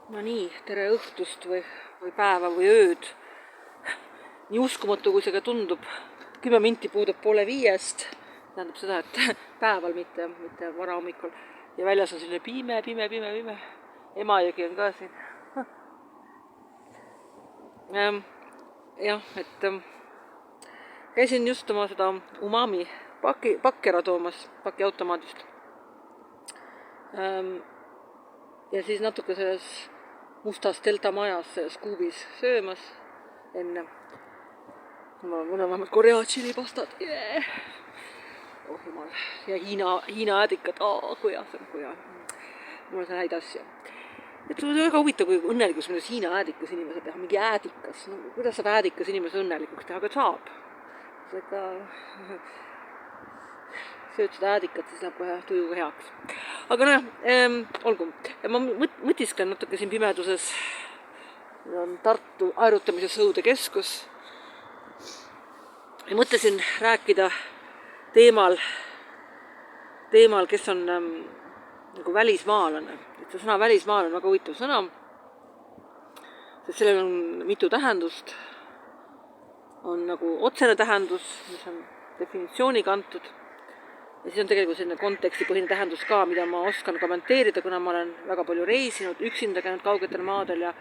No nii, tere õhtust või päeva või ööd. Nii uskumatu, kui see ka tundub. 10 minti puudub 4:30. Tähendab seda, et päeval, mitte varahommikul. Ja väljas on selline pime. Emajõgi on ka siin. Jah, et käisin just oma seda umami pakkera toomas pakiautomaadist. Ja siis natuke selles mustas Delta majas, selles kuubis söömas enne. Mul on vähemalt Korea tšilipastad. Yeah. Oh jumal. Ja Hiina äädikad. Kui hea. Mul on see häid asju. Et on väga huvitav, kui õnnelikus mõnes Hiina äädikas inimese teha. Mingi äädikas. No, kuidas saab äädikas inimese õnnelikuks teha? Aga saab. See ka... sööd seda äädikat, siis läheb kohe tujuga heaks. Aga olgu. Ma mõtisklen natuke siin pimeduses. On Tartu aerutamise sõude keskus. Ja mõtlesin rääkida teemal, kes on nagu välismaalane. Et see sõna välismaalane on väga huvitav sõna, sest sellel on mitu tähendust. On nagu otsene tähendus, mis on definitsiooniga antud. Ja siis on tegelikult selline kontekstipõhine tähendus ka, mida ma oskan kommenteerida, kuna ma olen väga palju reisinud, üksinda käinud kaugetel maadel ja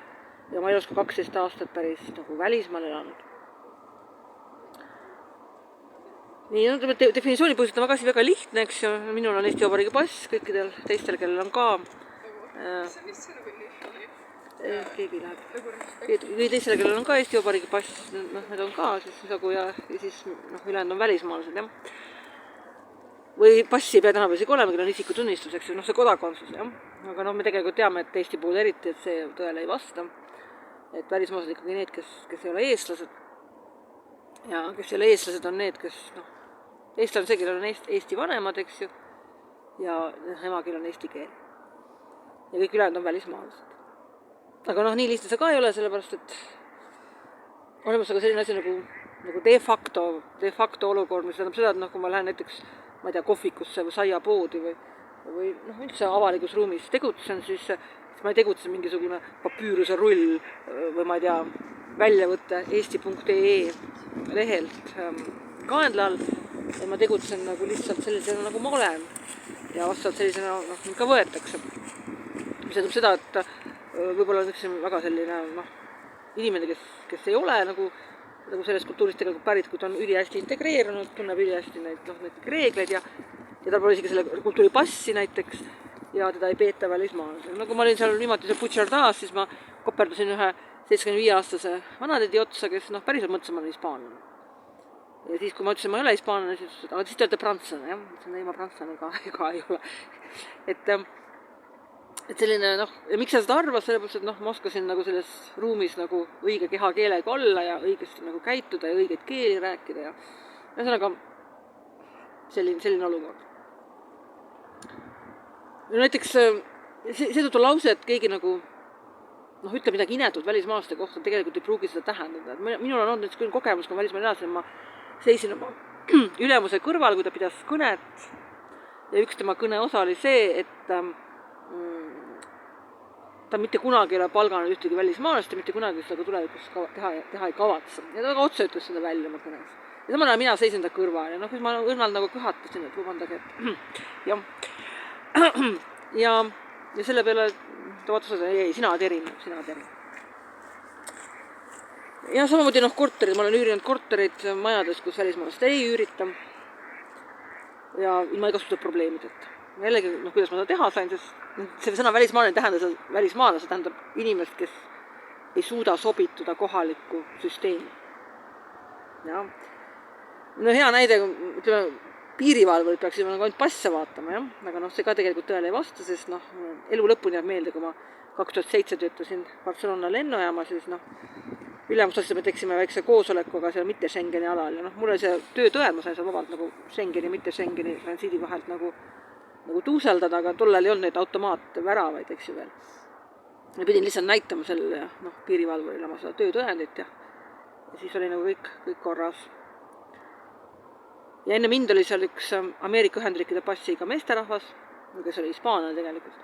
ma elus ka 12 aastat päris nagu välismaal elanud. Nii, definitsiooni põhjused on väga lihtne, eks ju. Minul on Eesti Vabariigi pass, kõikidel teistel, kellel on ka. Keegi läheb. Teistel, kellel on ka Eesti Vabariigi pass, need on ka siis nagu ja siis ülejäänud on välismaalased, jah. Või passi ei pea tänapäeval isegi olema, kellel on isikutunnistus, eks ju, see kodakondsus, jah. Aga me tegelikult teame, et Eesti puhul eriti, et see tõele ei vasta. Et välismaalased ikkagi need, kes ei ole eestlased. Ja kes ei ole eestlased, on need, kes, eestlane on see, kellel on Eesti vanemad, eks ju, ja emakeel on eesti keel. Ja kõik ülejäänud on välismaalased. Aga nii lihtne see ka ei ole, sellepärast, et olemas aga selline asi nagu de facto olukord, mis tähendab seda, et kui ma lähen näiteks, ma ei tea, kohvikusse või saiapoodi või üldse avalikus ruumis tegutsen, siis ma ei tegutse mingisugune papüüruse rull või ma ei tea, väljavõtte eesti.ee lehelt kaendlal ja ma tegutsen nagu lihtsalt sellisena, nagu ma olen ja vastavalt sellisena ka võetakse. Mis tähendab seda, et võib-olla on väga selline inimene, kes ei ole nagu sellest kultuurist tegelikult pärit, kui ta on ülihästi integreerunud, tunneb ülihästi neid reegleid ja tal pole isegi selle kultuuri passi näiteks ja teda ei peeta välismaalasena. Kui ma olin seal viimati Puigcerdas, siis ma koperdasin ühe 75-aastase vanatädi otsa, kes päriselt mõtles, ma olen hispaanlane. Ja siis, kui ma ütlesin, ma ei ole hispaanlane, siis ütlesin, aga siis te olete prantslane, jah? Ütlesin, ei, ma prantslane ka ei ole. Et selline, ja miks sa seda arvas, sellepärast, et ma oskasin nagu selles ruumis nagu õige kehakeelega olla ja õigesti nagu käituda ja õigeid keeli rääkida ja ühesõnaga selline olukord. Ja näiteks seetõttu lause, et keegi nagu ütleb midagi inetult välismaalaste kohta, tegelikult ei pruugi seda tähendada. Minul on olnud näiteks kogemus, kui välismaal elasin, ma seisin oma ülemuse kõrval, kui ta pidas kõnet ja üks tema kõne osa oli see, et ta mitte kunagi ei ole palganud ühtegi välismaalast ja mitte kunagi seda tulevikus teha ei kavatse. Ja ta väga otse ütles seda välja oma kõnes. Ja samal ajal mina seisin ta kõrval ja siis ma õrnalt nagu kõhatasin, et vabandage, et ja selle peale ta vaatas, ei, sina oled erinev. Ja samamoodi korterid, ma olen üürinud korterid majades, kus välismaalast ei üürita ja ilma igasugused probleemideta. Jällegi, kuidas ma seda teha sain, sest see sõna välismaalase tähendab inimest, kes ei suuda sobituda kohalikku süsteemi. Ja. Hea näide, ütleme, piirivalvurid peaksime ainult passe vaatama, jah? Aga see ka tegelikult tõele ei vasta, sest elu lõpuni jääb meelde, kui ma 2007 töötasin Barcelona lennujaama, siis ülemustasime teksime väikse koosoleku, aga seal mitte Schengeni alal ja mul oli see töötõend, ma sain seal vabalt nagu Schengeni, mitte Schengeni transiidi vahelt nagu tuuseldada, aga tollel ei olnud neid automaatväravaid, eks ju veel. Ja pidin lihtsalt näitama selle piirivalvurile oma seda töötõendit ja siis oli nagu kõik korras. Ja enne mind oli seal üks Ameerika Ühendriikide passiga meesterahvas, kes oli hispaanlane tegelikult.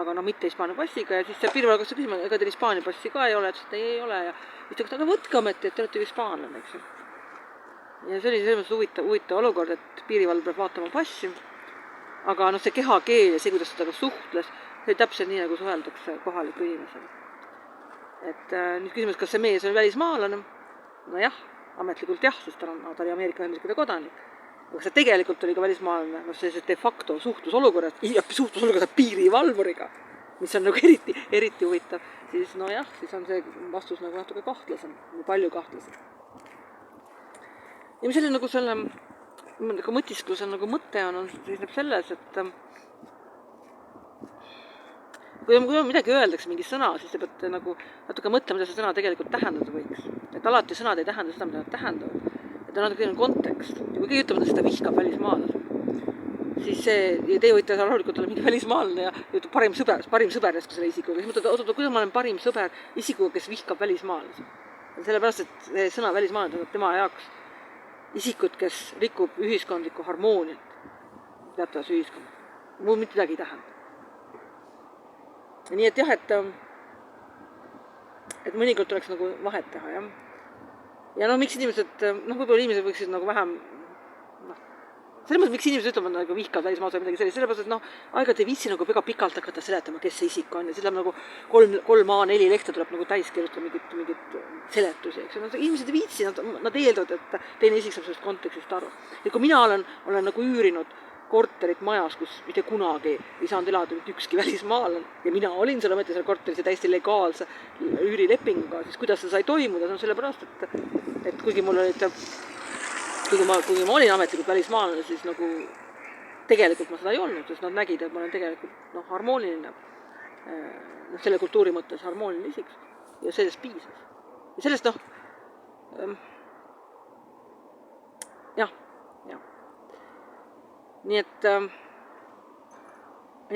aga no mitte Hispaania passiga ja siis see piirivalve hakkas küsima, ega teil Hispaania passi ka ei ole, ütles, et ei ole ja siis ta ütles, aga võtke ometi, et te olete ju hispaanlane, eks ju. Ja see oli selles mõttes huvitav olukord, et piirivalve peab vaatama passi, aga noh, see kehakeel ja see, kuidas ta suhtles, see oli täpselt nii, nagu suheldakse kohaliku inimesele. Et nüüd küsimus, kas see mees on välismaalane? No jah, ametlikult jah, sest ta oli Ameerika Ühendriikide kodanik. Aga see tegelikult oli ka välismaalane, no see de facto suhtlusolukorras piirivalvuriga, mis on nagu eriti huvitav, siis no jah, siis on see vastus nagu natuke kahtlasem, palju kahtlasem. Ja mis selle nagu selle mõtiskluse nagu mõte on seisneb selles, et kui midagi öeldakse, mingi sõna, siis te peate nagu natuke mõtlema, mida see sõna tegelikult tähendada võiks. Et alati sõnad ei tähenda seda, mida nad tähendavad. Et on natuke kontekst. Ja kui keegi ütleb, et seda vihkab välismaalase, siis see, teie võite rahulikult olla mingi välismaalane ja ütleb parim sõber jäsku selle isikuga. Siis mõtled, oot, kuidas ma olen parim sõber isikuga, kes vihkab välismaalase. Sellepärast, et see sõna välismaalane tähendab tema jaoks isikut, kes rikub ühiskondlikku harmooniat teatavas ühiskonnas. Mul mitte midagi ei tähenda. Ja nii, et jah, et mõnikord tuleks nagu vahet teha, jah. Ja noh, miks inimesed, võib-olla inimesed võiksid nagu vähem, selles mõttes, miks inimesed ütlevad nagu vihkavad välismaalase või midagi sellist, sellepärast, et aeg-ajalt ei viitsi nagu väga pikalt hakata seletama, kes see isik on ja siis läheb nagu 3 A4 lehte tuleb nagu täis kirjutada mingit seletusi, eks. Inimesed ei viitsi, nad eeldavad, et teine isik saab sellest kontekstist aru. Ja kui mina olen nagu üürinud korterit majas, kus mitte kunagi ei saanud elada mitte ükski välismaalane ja mina olin seal ometi seal korteris ja täiesti legaalse üürilepinguga, siis kuidas see sai toimuda, see on sellepärast, et kuigi mul olid kuigi ma olin ametlikult välismaalane, siis nagu tegelikult ma seda ei olnud, sest nad nägid, et ma olen tegelikult harmooniline, selle kultuuri mõttes harmooniline isik ja sellest piisas. Ja sellest jah. Nii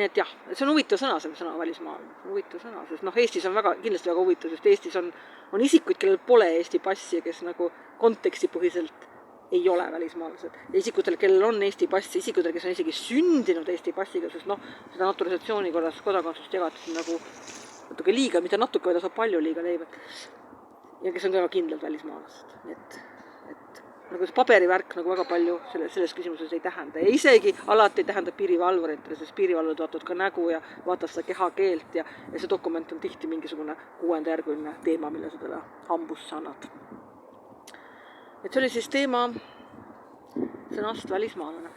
et jah, see on huvitav sõna, see sõna välismaalane, see on huvitav sõna, sest Eestis on kindlasti väga huvitav, sest Eestis on isikuid, kellel pole Eesti passi ja kes nagu kontekstipõhiselt ei ole välismaalased. Ja isikutel, kellel on Eesti passi, isikutel, kes on isegi sündinud Eesti passiga, sest seda naturalisatsiooni korras kodakondsust jagatud nagu natuke liiga, mitte natuke, vaid palju liiga leibet. Ja kes on ka kindlalt välismaalased. Et nagu see paberivärk nagu väga palju selles küsimuses ei tähenda. Ja isegi alati ei tähenda piirivalvuritele, sest piirivalvurid vaatavad ka nägu ja vaatavad seda kehakeelt ja see dokument on tihti mingisugune 6. järguline teema, mille sa talle hambusse annad. Et see oli siis teema sõnast välismaalane.